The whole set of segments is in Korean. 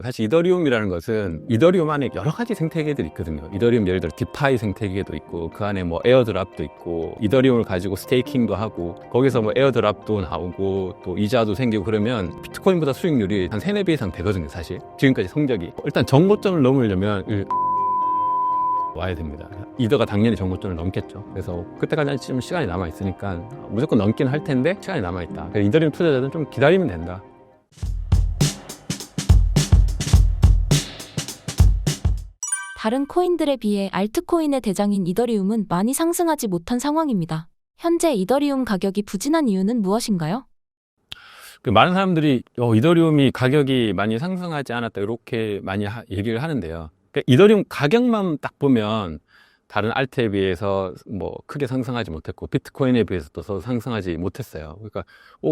사실 이더리움이라는 것은 이더리움 안에 여러 가지 생태계들이 있거든요. 이더리움 예를 들어 디파이 생태계도 있고 그 안에 뭐 에어드랍도 있고 이더리움을 가지고 스테이킹도 하고 거기서 뭐 에어드랍도 나오고 또 이자도 생기고 그러면 비트코인보다 수익률이 한 3, 4배 이상 되거든요. 사실 지금까지 성적이 일단 정고점을 넘으려면 와야 됩니다. 이더가 당연히 정고점을 넘겠죠. 그래서 그때까지 좀 시간이 남아있으니까 무조건 넘긴 할 텐데 시간이 남아있다. 이더리움 투자자들은 좀 기다리면 된다. 다른 코인들에 비해 알트코인의 대장인 이더리움은 많이 상승하지 못한 상황입니다. 현재 이더리움 가격이 부진한 이유는 무엇인가요? 많은 사람들이 이더리움이 가격이 많이 상승하지 않았다 이렇게 많이 얘기를 하는데요. 그러니까 이더리움 가격만 딱 보면 다른 알트에 비해서 뭐 크게 상승하지 못했고 비트코인에 비해서도 상승하지 못했어요. 그러니까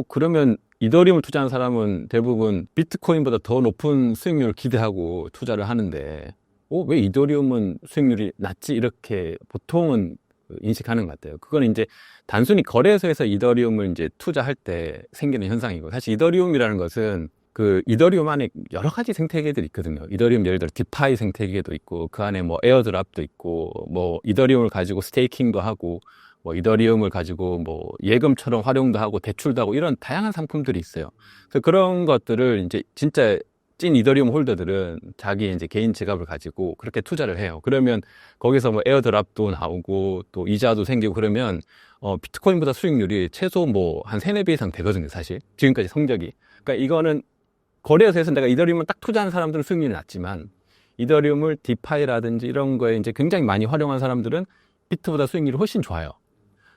그러면 이더리움을 투자하는 사람은 대부분 비트코인보다 더 높은 수익률을 기대하고 투자를 하는데 왜 이더리움은 수익률이 낮지? 이렇게 보통은 인식하는 것 같아요. 그건 이제 단순히 거래소에서 이더리움을 이제 투자할 때 생기는 현상이고, 사실 이더리움이라는 것은 그 이더리움 안에 여러 가지 생태계들이 있거든요. 이더리움 예를 들어 디파이 생태계도 있고, 그 안에 뭐 에어드랍도 있고, 뭐 이더리움을 가지고 스테이킹도 하고, 뭐 이더리움을 가지고 뭐 예금처럼 활용도 하고 대출도 하고 이런 다양한 상품들이 있어요. 그래서 그런 것들을 이제 진짜 찐 이더리움 홀더들은 자기 이제 개인 지갑을 가지고 그렇게 투자를 해요. 그러면 거기서 뭐 에어드랍도 나오고 또 이자도 생기고 그러면 비트코인보다 수익률이 최소 뭐 한 3, 4배 이상 되거든요, 사실. 지금까지 성적이. 그러니까 이거는 거래소에서 내가 이더리움을 딱 투자하는 사람들은 수익률이 낮지만 이더리움을 디파이라든지 이런 거에 이제 굉장히 많이 활용한 사람들은 비트보다 수익률이 훨씬 좋아요.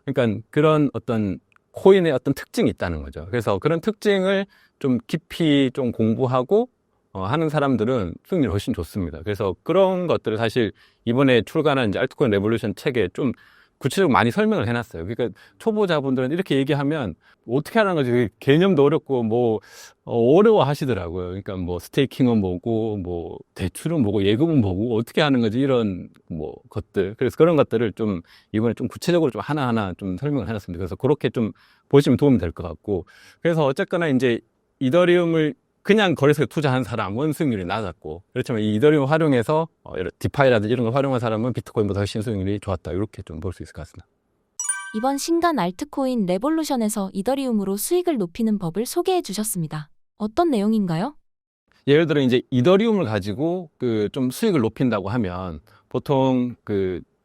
그러니까 그런 어떤 코인의 어떤 특징이 있다는 거죠. 그래서 그런 특징을 좀 깊이 좀 공부하고 하는 사람들은 수익률이 훨씬 좋습니다. 그래서 그런 것들을 사실 이번에 출간한 이제 알트코인 레볼루션 책에 좀 구체적으로 많이 설명을 해놨어요. 그러니까 초보자분들은 이렇게 얘기하면 어떻게 하는 거지? 개념도 어렵고 뭐 어려워 하시더라고요. 그러니까 뭐 스테이킹은 뭐고 뭐 대출은 뭐고 예금은 뭐고 어떻게 하는 거지? 이런 뭐 것들. 그래서 그런 것들을 좀 이번에 좀 구체적으로 좀 하나하나 좀 설명을 해놨습니다. 그래서 그렇게 좀 보시면 도움이 될 것 같고. 그래서 어쨌거나 이제 이더리움을 그냥 거래소에 투자한 사람은 수익률이 낮았고, 그렇지만 이 이더리움 활용해서 디파이라든지 이런 걸 활용한 사람은 비트코인보다 훨씬 수익률이 좋았다. 이렇게 좀 볼 수 있을 것 같습니다. 이번 신간 알트코인 레볼루션에서 이더리움으로 수익을 높이는 법을 소개해 주셨습니다. 어떤 내용인가요? 예를 들어 이제 이더리움을 가지고 좀 수익을 높인다고 하면 보통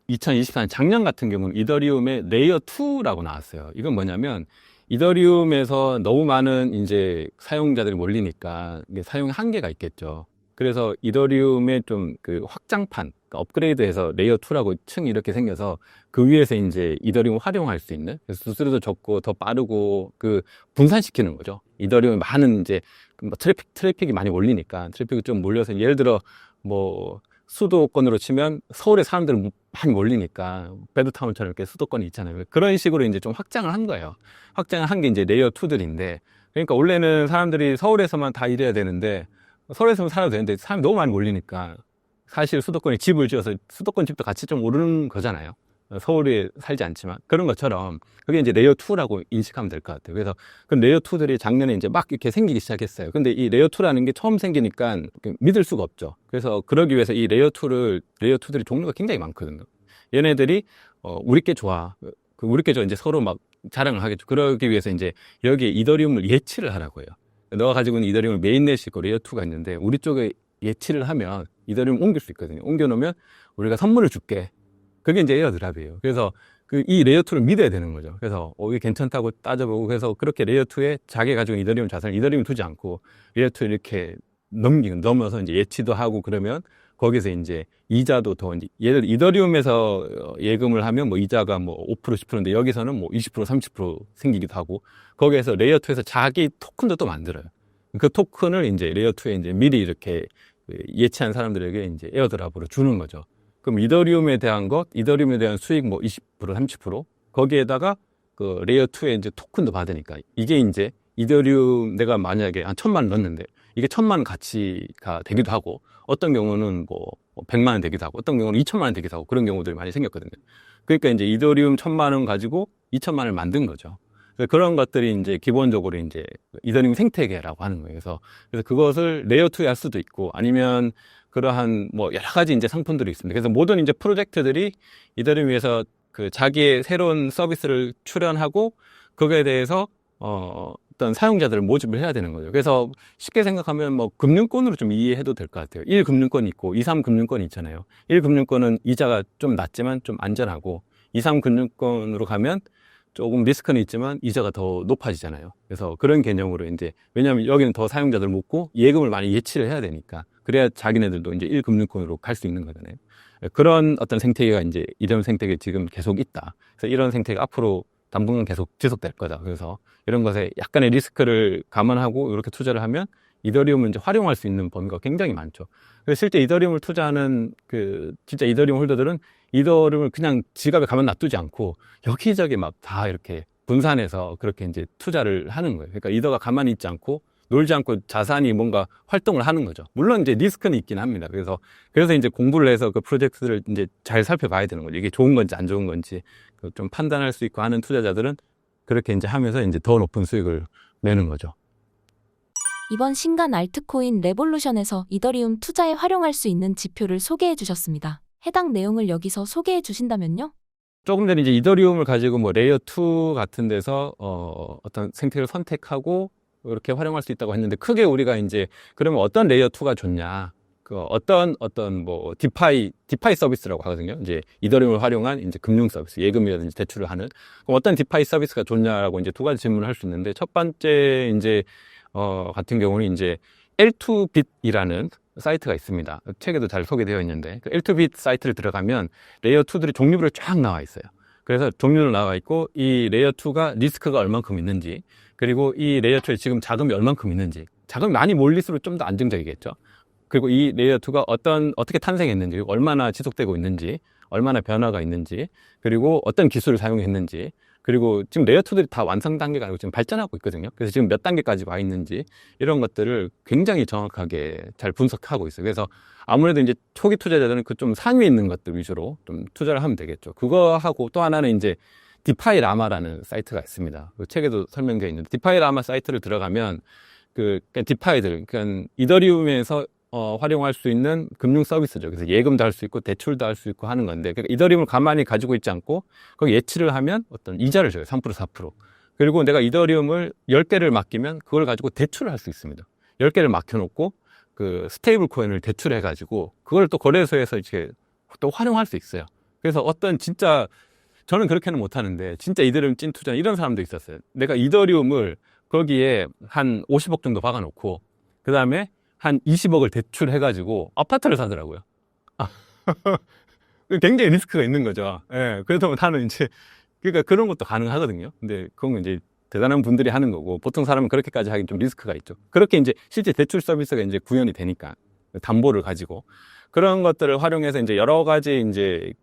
2024년 작년 같은 경우는 이더리움의 레이어 2라고 나왔어요. 이건 뭐냐면 이더리움에서 너무 많은 이제 사용자들이 몰리니까 이게 사용 한계가 있겠죠. 그래서 이더리움의 좀 확장판, 그러니까 업그레이드해서 레이어 2라고 층이 이렇게 생겨서 그 위에서 이제 이더리움을 활용할 수 있는, 그래서 수수료도 적고 더 빠르고 분산시키는 거죠. 이더리움에 많은 이제 뭐 트래픽이 많이 몰리니까 트래픽이 좀 몰려서 예를 들어 뭐 수도권으로 치면 서울에 사람들은 많이 몰리니까 베드타운처럼 이렇게 수도권이 있잖아요. 그런 식으로 이제 좀 확장을 한 거예요. 확장을 한 게 이제 레이어 2들인데, 그러니까 원래는 사람들이 서울에서만 다 일해야 되는데 서울에서만 살아도 되는데 사람이 너무 많이 몰리니까 사실 수도권에 집을 지어서 수도권 집도 같이 좀 오르는 거잖아요. 서울에 살지 않지만 그런 것처럼 그게 이제 레이어 2라고 인식하면 될 것 같아요. 그래서 그 레이어 2들이 작년에 이제 막 이렇게 생기기 시작했어요. 근데 이 레이어 2라는 게 처음 생기니까 믿을 수가 없죠. 그래서 그러기 위해서 이 레이어 2들이 종류가 굉장히 많거든요. 얘네들이 우리 게 좋아. 우리 게 좋아. 이제 서로 막 자랑을 하겠죠. 그러기 위해서 이제 여기에 이더리움을 예치를 하라고 해요. 너가 가지고 있는 이더리움을 메인넷이 있고 레이어 2가 있는데 우리 쪽에 예치를 하면 이더리움 옮길 수 있거든요. 옮겨 놓으면 우리가 선물을 줄게. 그게 이제 에어드랍이에요. 그래서 이 레이어 2를 믿어야 되는 거죠. 그래서 이게 괜찮다고 따져보고, 그래서 그렇게 레이어 2에 자기가 가지고 있는 이더리움 자산을 이더리움 두지 않고 레이어 2에 이렇게 넘어서 이제 예치도 하고 그러면 거기서 이제 이자도 더 이제 예를 들어 이더리움에서 예금을 하면 뭐 이자가 뭐 5% 10%인데 여기서는 뭐 20% 30% 생기기도 하고, 거기에서 레이어 2에서 자기 토큰도 또 만들어요. 그 토큰을 이제 레이어 2에 이제 미리 이렇게 예치한 사람들에게 이제 에어드랍으로 주는 거죠. 그럼 이더리움에 대한 수익 뭐 20%, 30% 거기에다가 그 레이어 2에 이제 토큰도 받으니까 이게 이제 이더리움 내가 만약에 한 1,000만 원 넣었는데 이게 1,000만 원 가치가 되기도 하고, 어떤 경우는 뭐 100만 원 되기도 하고, 어떤 경우는 2,000만 원 되기도 하고, 그런 경우들이 많이 생겼거든요. 그러니까 이제 이더리움 1,000만 원 가지고 2,000만 원을 만든 거죠. 그래서 그런 것들이 이제 기본적으로 이제 이더리움 생태계라고 하는 거예요. 그래서 그것을 레이어 2에 할 수도 있고 아니면 그러한 뭐 여러 가지 이제 상품들이 있습니다. 그래서 모든 이제 프로젝트들이 이더리움 위에서 그 자기의 새로운 서비스를 출연하고 거기에 대해서 어떤 사용자들을 모집을 해야 되는 거죠. 그래서 쉽게 생각하면 뭐 금융권으로 좀 이해해도 될 것 같아요. 1금융권이 있고 2, 3금융권이 있잖아요. 1금융권은 이자가 좀 낮지만 좀 안전하고 2, 3금융권으로 가면 조금 리스크는 있지만 이자가 더 높아지잖아요. 그래서 그런 개념으로 이제 왜냐하면 여기는 더 사용자들 묻고 예금을 많이 예치를 해야 되니까 그래야 자기네들도 이제 1금융권으로 갈 수 있는 거잖아요. 그런 어떤 생태계가 이제 이더리움 생태계 지금 계속 있다. 그래서 이런 생태계가 앞으로 당분간 계속 지속될 거다. 그래서 이런 것에 약간의 리스크를 감안하고 이렇게 투자를 하면 이더리움을 이제 활용할 수 있는 범위가 굉장히 많죠. 그래서 실제 이더리움을 투자하는 진짜 이더리움 홀더들은 이더리움을 그냥 지갑에 가만 놔두지 않고 여기저기 막 다 이렇게 분산해서 그렇게 이제 투자를 하는 거예요. 그러니까 이더가 가만히 있지 않고 놀지 않고 자산이 뭔가 활동을 하는 거죠. 물론 이제 리스크는 있긴 합니다. 그래서 이제 공부를 해서 그 프로젝트를 이제 잘 살펴봐야 되는 거죠. 이게 좋은 건지 안 좋은 건지 좀 판단할 수 있고 하는 투자자들은 그렇게 이제 하면서 이제 더 높은 수익을 내는 거죠. 이번 신간 알트코인 레볼루션에서 이더리움 투자에 활용할 수 있는 지표를 소개해 주셨습니다. 해당 내용을 여기서 소개해 주신다면요? 조금 전에 이제 이더리움을 가지고 뭐 레이어 2 같은 데서 어떤 생태계를 선택하고 이렇게 활용할 수 있다고 했는데 크게 우리가 이제 그러면 어떤 레이어 2가 좋냐? 어떤 뭐 디파이 서비스라고 하거든요. 이제 이더리움을 활용한 이제 금융 서비스, 예금이라든지 대출을 하는 그럼 어떤 디파이 서비스가 좋냐라고 이제 두 가지 질문을 할 수 있는데 첫 번째 이제 같은 경우는 이제 L2bit이라는 사이트가 있습니다. 책에도 잘 소개되어 있는데 그 L2bit 사이트를 들어가면 레이어 2들이 종류별로 쫙 나와 있어요. 그래서 종류로 나와 있고 이 레이어 2가 리스크가 얼만큼 있는지 그리고 이 레이어 2에 지금 자금이 얼만큼 있는지 자금이 많이 몰릴수록 좀 더 안정적이겠죠. 그리고 이 레이어 2가 어떻게 탄생했는지 얼마나 지속되고 있는지 얼마나 변화가 있는지 그리고 어떤 기술을 사용했는지 그리고 지금 레이어 2들이 다 완성 단계가 아니고 지금 발전하고 있거든요. 그래서 지금 몇 단계까지 와 있는지 이런 것들을 굉장히 정확하게 잘 분석하고 있어요. 그래서 아무래도 이제 초기 투자자들은 그 좀 상위에 있는 것들 위주로 좀 투자를 하면 되겠죠. 그거 하고 또 하나는 이제 디파이 라마라는 사이트가 있습니다. 그 책에도 설명되어 있는데 디파이 라마 사이트를 들어가면 그러니까 디파이들, 그러니까 이더리움에서 활용할 수 있는 금융 서비스죠. 그래서 예금도 할 수 있고 대출도 할 수 있고 하는 건데 그러니까 이더리움을 가만히 가지고 있지 않고 거기 예치를 하면 어떤 이자를 줘요. 3%, 4%. 그리고 내가 이더리움을 10개를 맡기면 그걸 가지고 대출을 할 수 있습니다. 10개를 맡겨놓고 그 스테이블 코인을 대출해가지고 그걸 또 거래소에서 이렇게 또 활용할 수 있어요. 그래서 어떤 진짜 저는 그렇게는 못하는데 진짜 이더리움 찐 투자 이런 사람도 있었어요. 내가 이더리움을 거기에 한 50억 정도 박아놓고 그 다음에 한 20억을 대출해가지고 아파트를 사더라고요. 굉장히 리스크가 있는 거죠. 예, 그래서 나는 이제 그러니까 그런 것도 가능하거든요. 근데 그건 이제 대단한 분들이 하는 거고 보통 사람은 그렇게까지 하기 좀 리스크가 있죠. 그렇게 이제 실제 대출 서비스가 이제 구현이 되니까 담보를 가지고 그런 것들을 활용해서 이제 여러 가지 이제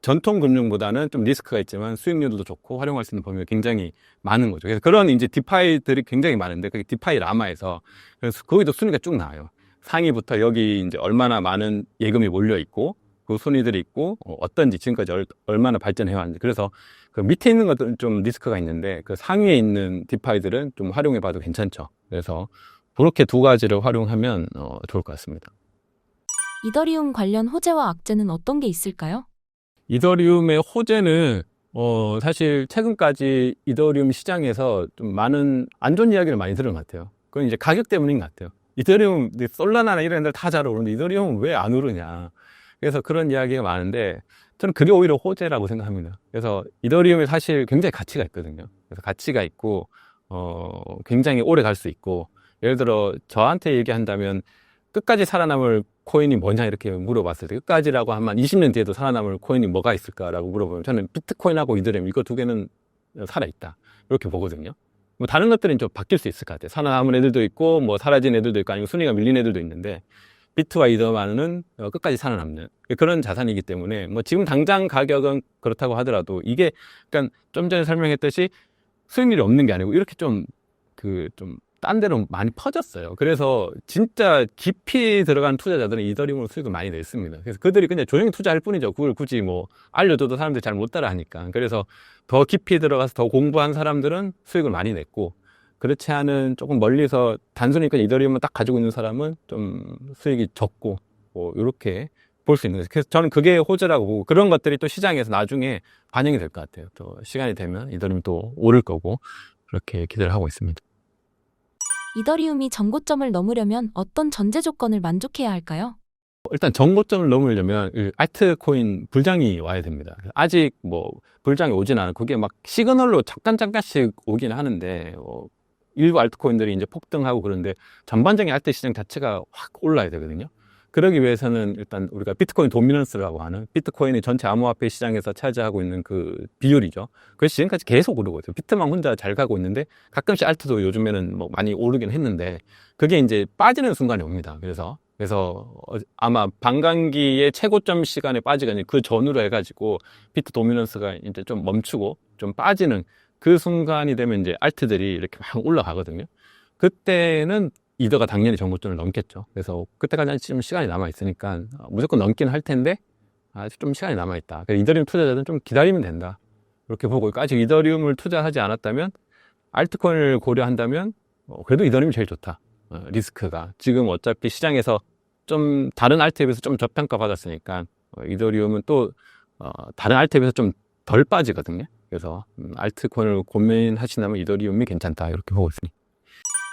전통 금융보다는 좀 리스크가 있지만 수익률도 좋고 활용할 수 있는 범위가 굉장히 많은 거죠. 그래서 그런 이제 디파이들이 굉장히 많은데 그 디파이 라마에서 그래서 거기도 순위가 쭉 나와요. 상위부터 여기 이제 얼마나 많은 예금이 몰려 있고 그 순위들이 있고 어떤지 지금까지 얼마나 발전해 왔는지 그래서 그 밑에 있는 것들은 좀 리스크가 있는데 그 상위에 있는 디파이들은 좀 활용해 봐도 괜찮죠. 그래서 그렇게 두 가지를 활용하면 좋을 것 같습니다. 이더리움 관련 호재와 악재는 어떤 게 있을까요? 이더리움의 호재는 사실 최근까지 이더리움 시장에서 좀 많은 안 좋은 이야기를 많이 들은 것 같아요. 그건 이제 가격 때문인 것 같아요. 이더리움, 솔라나나 이런 애들 다 잘 오르는데 이더리움은 왜 안 오르냐. 그래서 그런 이야기가 많은데 저는 그게 오히려 호재라고 생각합니다. 그래서 이더리움이 사실 굉장히 가치가 있거든요. 그래서 가치가 있고 굉장히 오래 갈 수 있고 예를 들어 저한테 얘기한다면 끝까지 살아남을 코인이 뭐냐 이렇게 물어봤을 때 끝까지라고 하면 20년 뒤에도 살아남을 코인이 뭐가 있을까라고 물어보면 저는 비트코인하고 이더리움 이거 두 개는 살아있다 이렇게 보거든요. 뭐 다른 것들은 좀 바뀔 수 있을 것 같아요. 살아남은 애들도 있고 뭐 사라진 애들도 있고 아니면 순위가 밀린 애들도 있는데 비트와 이더만은 끝까지 살아남는 그런 자산이기 때문에 뭐 지금 당장 가격은 그렇다고 하더라도 이게 그러니까 좀 전에 설명했듯이 수익률이 없는 게 아니고 이렇게 좀 딴 데로 많이 퍼졌어요. 그래서 진짜 깊이 들어간 투자자들은 이더리움으로 수익을 많이 냈습니다. 그래서 그들이 그냥 조용히 투자할 뿐이죠. 그걸 굳이 뭐 알려줘도 사람들이 잘 못 따라 하니까. 그래서 더 깊이 들어가서 더 공부한 사람들은 수익을 많이 냈고, 그렇지 않은 조금 멀리서 단순히 그냥 이더리움만 딱 가지고 있는 사람은 좀 수익이 적고, 뭐 이렇게 볼 수 있는 거죠. 그래서 저는 그게 호재라고 보고, 그런 것들이 또 시장에서 나중에 반영이 될 것 같아요. 또 시간이 되면 이더리움이 또 오를 거고, 그렇게 기대를 하고 있습니다. 이더리움이 전고점을 넘으려면 어떤 전제 조건을 만족해야 할까요? 일단 전고점을 넘으려면 알트코인 불장이 와야 됩니다. 아직 뭐 불장이 오진 않아요. 그게 막 시그널로 잠깐씩 오긴 하는데, 일부 알트코인들이 이제 폭등하고 그러는데 전반적인 알트 시장 자체가 확 올라야 되거든요. 그러기 위해서는 일단 우리가 비트코인 도미넌스라고 하는, 비트코인이 전체 암호화폐 시장에서 차지하고 있는 그 비율이죠. 그래서 지금까지 계속 오르고 있어요. 비트만 혼자 잘 가고 있는데, 가끔씩 알트도 요즘에는 뭐 많이 오르긴 했는데, 그게 이제 빠지는 순간이 옵니다. 그래서 아마 반감기의 최고점 시간에 빠지거든요. 그 전후로 해가지고 비트 도미넌스가 이제 좀 멈추고 좀 빠지는 그 순간이 되면 이제 알트들이 이렇게 막 올라가거든요. 그때는 이더가 당연히 전고점을 넘겠죠. 그래서 그때까지 좀 시간이 남아있으니까 무조건 넘긴 할 텐데, 아직 좀 시간이 남아있다. 그래서 이더리움 투자자들은 좀 기다리면 된다, 이렇게 보고, 아직 이더리움을 투자하지 않았다면, 알트코인을 고려한다면 그래도 이더리움이 제일 좋다. 리스크가 지금 어차피 시장에서 좀 다른 알트에 비해서 좀 저평가 받았으니까, 이더리움은 또 다른 알트에 비해서 좀 덜 빠지거든요. 그래서 알트코인을 고민하신다면 이더리움이 괜찮다, 이렇게 보고 있습니다.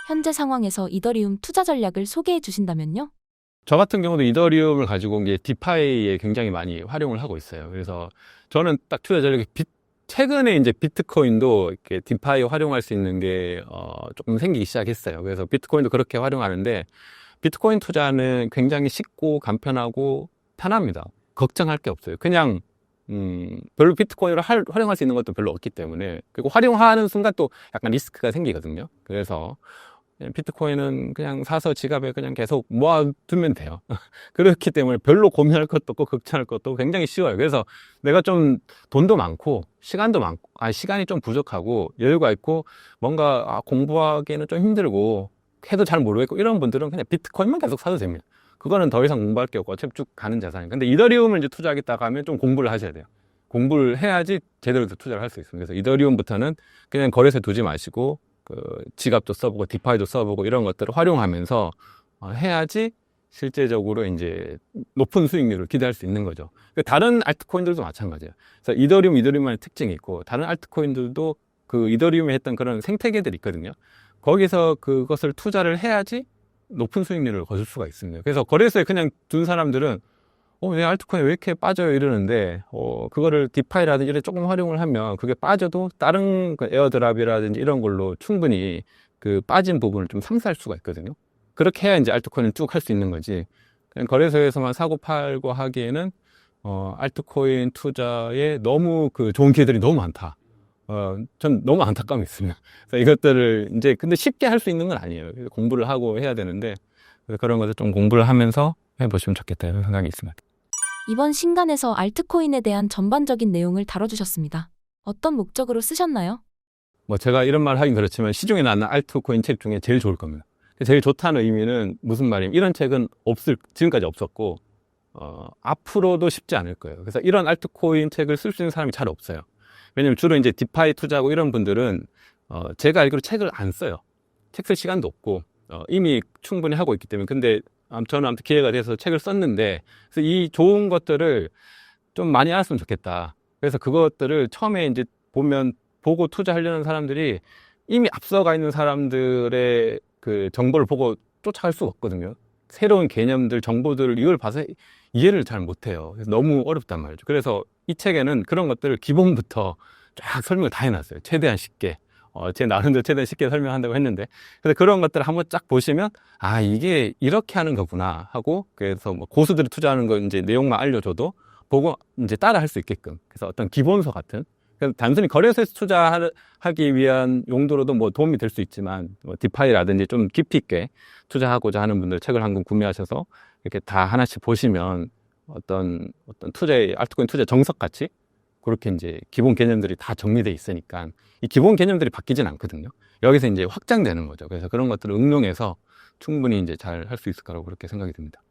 현재 상황에서 이더리움 투자 전략을 소개해 주신다면요? 저 같은 경우도 이더리움을 가지고 이제 디파이에 굉장히 많이 활용을 하고 있어요. 그래서 저는 딱 투자 전략이 최근에 이제 비트코인도 이렇게 디파이 활용할 수 있는 게 조금 생기기 시작했어요. 그래서 비트코인도 그렇게 활용하는데, 비트코인 투자는 굉장히 쉽고 간편하고 편합니다. 걱정할 게 없어요. 그냥 별로 비트코인을 활용할 수 있는 것도 별로 없기 때문에, 그리고 활용하는 순간 또 약간 리스크가 생기거든요. 그래서 비트코인은 그냥 사서 지갑에 그냥 계속 모아두면 돼요. 그렇기 때문에 별로 고민할 것도 없고 걱정할 것도 없고 굉장히 쉬워요. 그래서 내가 좀 돈도 많고 시간도 많고, 시간이 좀 부족하고 여유가 있고 뭔가 공부하기에는 좀 힘들고 해도 잘 모르겠고 이런 분들은 그냥 비트코인만 계속 사도 됩니다. 그거는 더 이상 공부할 게 없고 어차피 쭉 가는 자산이니까. 근데 이더리움을 이제 투자하겠다고 하면 좀 공부를 하셔야 돼요. 공부를 해야지 제대로 투자를 할 수 있습니다. 그래서 이더리움부터는 그냥 거래소에 두지 마시고, 지갑도 써보고 디파이도 써보고 이런 것들을 활용하면서 해야지 실제적으로 이제 높은 수익률을 기대할 수 있는 거죠. 다른 알트코인들도 마찬가지예요. 그래서 이더리움만의 특징이 있고, 다른 알트코인들도 그 이더리움에 했던 그런 생태계들이 있거든요. 거기서 그것을 투자를 해야지 높은 수익률을 거둘 수가 있습니다. 그래서 거래소에 그냥 둔 사람들은 내 알트코인 왜 이렇게 빠져요 이러는데, 그거를 디파이라든지 이렇게 조금 활용을 하면 그게 빠져도 다른 에어드랍이라든지 이런 걸로 충분히 그 빠진 부분을 좀 상쇄할 수가 있거든요. 그렇게 해야 이제 알트코인을 쭉 할 수 있는 거지, 그냥 거래소에서만 사고 팔고 하기에는 알트코인 투자에 너무 그 좋은 기회들이 너무 많다. 전 너무 안타까움이 있습니다. 그래서 이것들을 이제 근데 쉽게 할 수 있는 건 아니에요. 공부를 하고 해야 되는데, 그런 것을 좀 공부를 하면서 해보시면 좋겠다, 이런 생각이 있습니다. 이번 신간에서 알트코인에 대한 전반적인 내용을 다뤄주셨습니다. 어떤 목적으로 쓰셨나요? 뭐 제가 이런 말 하긴 그렇지만 시중에 나는 알트코인 책 중에 제일 좋을 겁니다. 제일 좋다는 의미는 무슨 말이냐면, 이런 책은 지금까지 없었고 앞으로도 쉽지 않을 거예요. 그래서 이런 알트코인 책을 쓸 수 있는 사람이 잘 없어요. 왜냐면 주로 이제 디파이 투자하고 이런 분들은 제가 알기로 책을 안 써요. 책 쓸 시간도 없고 이미 충분히 하고 있기 때문에. 근데 저는 아무튼 기회가 돼서 책을 썼는데, 그래서 이 좋은 것들을 좀 많이 알았으면 좋겠다. 그래서 그것들을 처음에 이제 보고 투자하려는 사람들이 이미 앞서가 있는 사람들의 그 정보를 보고 쫓아갈 수가 없거든요. 새로운 개념들, 정보들을 이걸 봐서 이해를 잘 못해요. 그래서 너무 어렵단 말이죠. 그래서 이 책에는 그런 것들을 기본부터 쫙 설명을 다 해놨어요. 최대한 쉽게. 제 나름대로 최대한 쉽게 설명한다고 했는데, 그래서 그런 것들을 한번 쫙 보시면, 이게 이렇게 하는 거구나 하고, 그래서 뭐 고수들이 투자하는 거 이제 내용만 알려줘도 보고 이제 따라 할 수 있게끔. 그래서 어떤 기본서 같은, 그래서 단순히 거래소에서 투자하기 위한 용도로도 뭐 도움이 될 수 있지만, 뭐 디파이라든지 좀 깊이 있게 투자하고자 하는 분들 책을 한 권 구매하셔서 이렇게 다 하나씩 보시면 어떤 알트코인 투자 정석 같이 그렇게 이제 기본 개념들이 다 정리되어 있으니까 이 기본 개념들이 바뀌진 않거든요. 여기서 이제 확장되는 거죠. 그래서 그런 것들을 응용해서 충분히 이제 잘 할 수 있을 거라고 그렇게 생각이 듭니다.